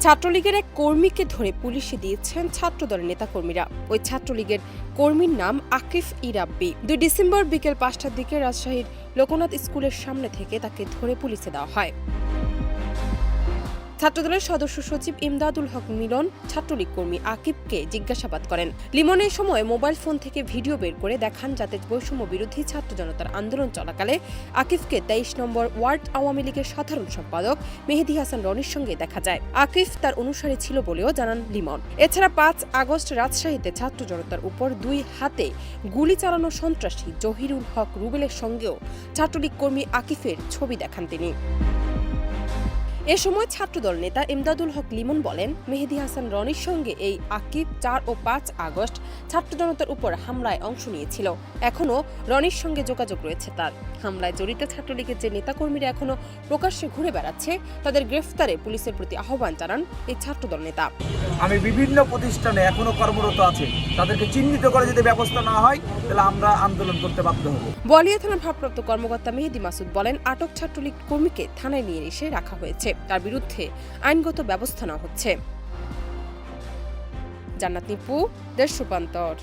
ছাত্রলীগের এক কর্মীকে ধরে পুলিশে দিয়েছেন ছাত্রদলের নেতাকর্মীরা। ওই ছাত্রলীগের কর্মীর নাম আকিফ ই রাব্বি। 2 ডিসেম্বর বিকেল 5টার দিকে রাজশাহীর লোকনাথ স্কুলের সামনে থেকে তাকে ধরে পুলিশে দেওয়া হয়। ছাত্রদলের সদস্য সচিব ইমদাদুল হক মিলন ছাত্রলীগ কর্মী আকিবকে জিজ্ঞাসাবাদ করেন। লিমনের সময় মোবাইল ফোন থেকে ভিডিও বের করে দেখান, যাতে বৈষম্য বিরোধী ছাত্র জনতার আন্দোলন চলাকালে আকিফকে 23 নম্বর ওয়ার্ড আওয়ামী লীগের সাধারণ সম্পাদক মেহেদী হাসান রনির সঙ্গে দেখা যায়। আকিফ তার অনুসারী ছিল বলেও জানান লিমন। এছাড়া 5 আগস্ট রাজশাহীতে ছাত্র জনতার উপর 2 হাতে গুলি চালানো সন্ত্রাসী জহিরুল হক রুবেলের সঙ্গেও ছাত্রলীগ কর্মী আকিফের ছবি দেখান তিনি। এ সময় ছাত্রদল নেতা ইমদাদুল হক লিমন বলেন, মেহেদী হাসান রনির সঙ্গে এই আকিব 4 ও 5 আগস্ট ছাত্র জনতার উপর হামলায় অংশ নিয়েছিল। এখনও রনির সঙ্গে যোগাযোগ রয়েছে তার। হামলায় জড়িত ছাত্রলীগের যে নেতাকর্মীরা এখনও প্রকাশ্যে ঘুরে বেড়াচ্ছে, তাদের গ্রেফতারে পুলিশের প্রতি আহ্বান জানান এই ছাত্রদল নেতা। আমি বিভিন্ন প্রতিষ্ঠানে এখনো কর্মরত আছে, তাদেরকে চিহ্নিত করে যদি ব্যবস্থা না হয় তাহলে আমরা আন্দোলন করতে বাধ্য হব। বলিয়া থানার ভারপ্রাপ্ত কর্মকর্তা মেহেদী মাসুদ বলেন, আটক ছাত্রলীগ কর্মীকে থানায় নিয়ে এসে রাখা হয়েছে। তার বিরুদ্ধে আইনগত ব্যবস্থা নেওয়া হচ্ছে। জান্নাত নিপু, দেশ রূপান্তর।